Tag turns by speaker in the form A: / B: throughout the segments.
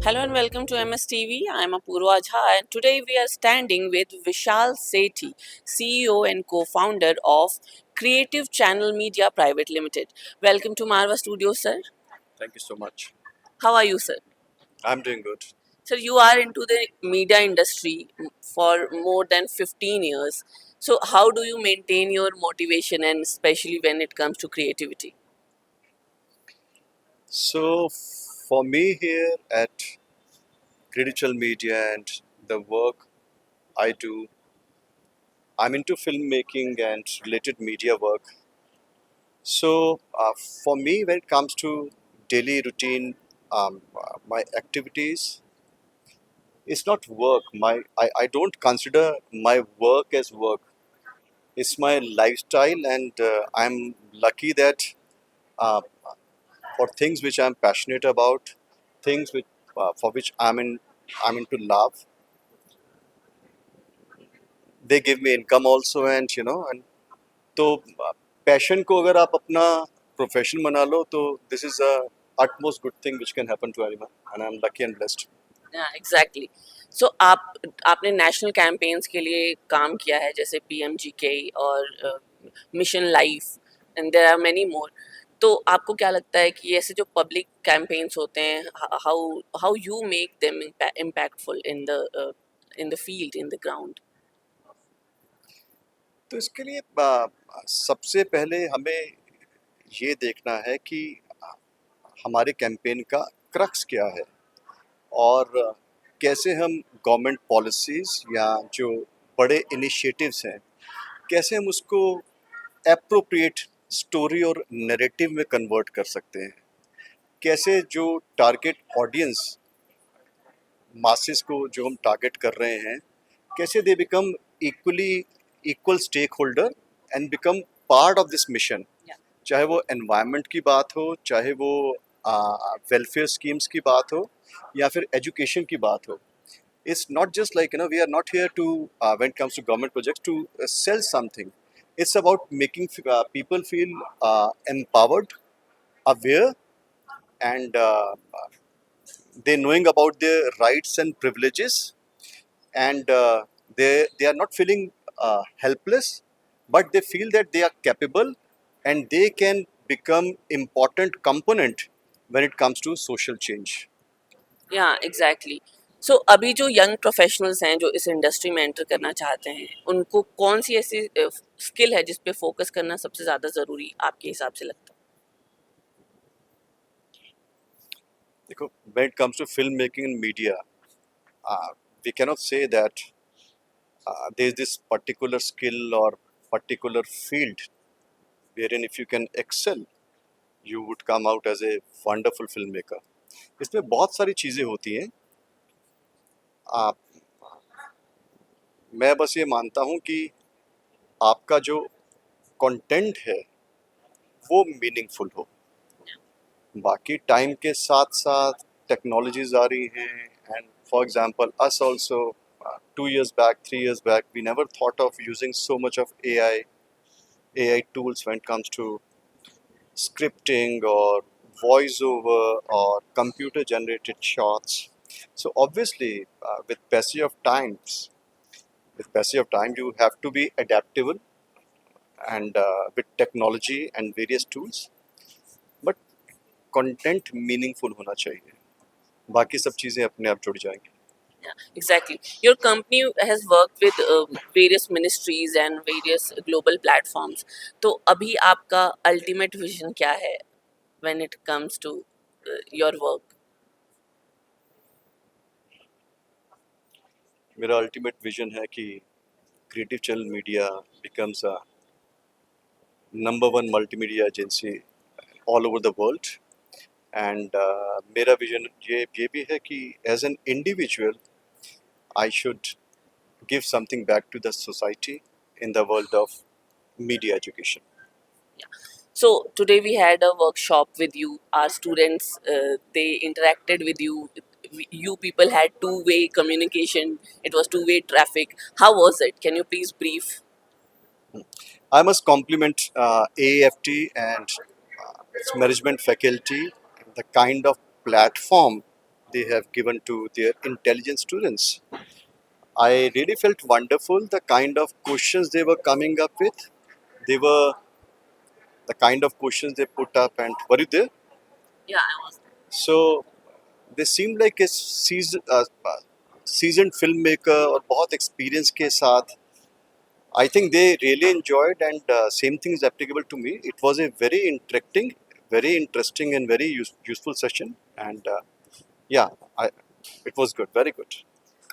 A: Hello and welcome to MSTV. I'm Apurva Jha and today we are standing with Vishal Sethi, CEO and co-founder of Creative Channel Media Private Limited. Welcome to Marva Studio, sir.
B: Thank you so much.
A: How are you, sir?
B: I'm doing good.
A: Sir, you are into the media industry for more than 15 years. So how do you maintain your motivation and especially when it comes to creativity?
B: So, for me here at Critical Media and the work I do, I'm into filmmaking and related media work. So, for me, when it comes to daily routine, my activities, it's not work. I don't consider my work as work. It's my lifestyle, and I'm lucky that uh, for things which I'm passionate about, things which for which I'm into love. They give me income also, and and तो passion को अगर आप अपना profession बना लो तो this is a utmost good thing which can happen to anyone, and I'm lucky and blessed.
A: Exactly so आपने national campaigns के लिए काम किया है जैसे PMGK और mission life and there are many more तो आपको क्या लगता है कि ऐसे जो पब्लिक कैंपेन्स होते हैं how how you make them impactful in the field in the ground.
B: तो इसके लिए सबसे पहले हमें ये देखना है कि हमारे कैंपेन का क्रक्स क्या है, और कैसे हम गवर्नमेंट पॉलिसीज़ या जो बड़े इनिशिएटिव्स हैं, कैसे हम उसको एप्रोप्रिएट स्टोरी और नैरेटिव में कन्वर्ट कर सकते हैं, कैसे जो टारगेट ऑडियंस मासेस को जो हम टारगेट कर रहे हैं, कैसे they become equally equal stakeholder and become part of this mission. चाहे वो एनवायरनमेंट की बात हो, चाहे वो वेलफेयर स्कीम्स की बात हो, या फिर एजुकेशन की बात हो. It's not just like, we are not here to, when it comes to government projects, to sell something. It's about making people feel empowered, aware, and they knowing about their rights and privileges, and they are not feeling helpless, but they feel that they are capable, and they can become important component when it comes to social change.
A: या exactly so अभी जो young professionals हैं जो इस industry में enter करना चाहते हैं उनको कौन सी ऐसी स्किल है जिस पे फोकस करना सबसे ज़्यादा ज़रूरी आपके हिसाब से लगता
B: देखो, when it comes to filmmaking and media, we cannot say that there is this particular skill or particular field wherein if you can excel, you would come out as a wonderful filmmaker. इसमें बहुत सारी चीज़ें होती हैं. आप मैं बस ये मानता हूँ कि आपका जो कंटेंट है वो मीनिंगफुल हो. बाकी टाइम के साथ साथ टेक्नोलॉजीज आ रही हैं, and for example us also 2 years back, 3 years back, we never thought of using so much of AI tools when it comes to scripting or voiceover or computer generated shots. So obviously, with passage of time, you have to be adaptable, and with technology and various tools. But content meaningful होना चाहिए, बाकी सब चीज़ें अपने आप जुड़ जाएंगी.
A: है. Exactly your company has work with various ministries and various global platforms तो अभी आपका अल्टीमेट विजन क्या है when it comes to your work.
B: मेरा अल्टीमेट विजन है कि creative channel media becomes a number 1 multimedia agency all over the world. And मेरा विजन ये भी है कि as an individual I should give something back to the society in the world of media education.
A: So today we had a workshop with you. Our students they interacted with you. You people had two-way communication. It was two-way traffic. How was it? Can you please brief?
B: I must compliment AAFT and its management faculty, the kind of platform they have given to their intelligent students. I really felt wonderful the kind of questions they were coming up with. They were the kind of questions they put up, and were you there?
A: Yeah, I was.
B: So they seemed like a seasoned filmmaker और बहुत experience के साथ. I think they really enjoyed, and same thing is applicable to me. It was a very interesting and very useful session, and yeah, I, it was good, very good.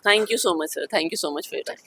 A: Thank you so much, sir. Thank you so much for your time.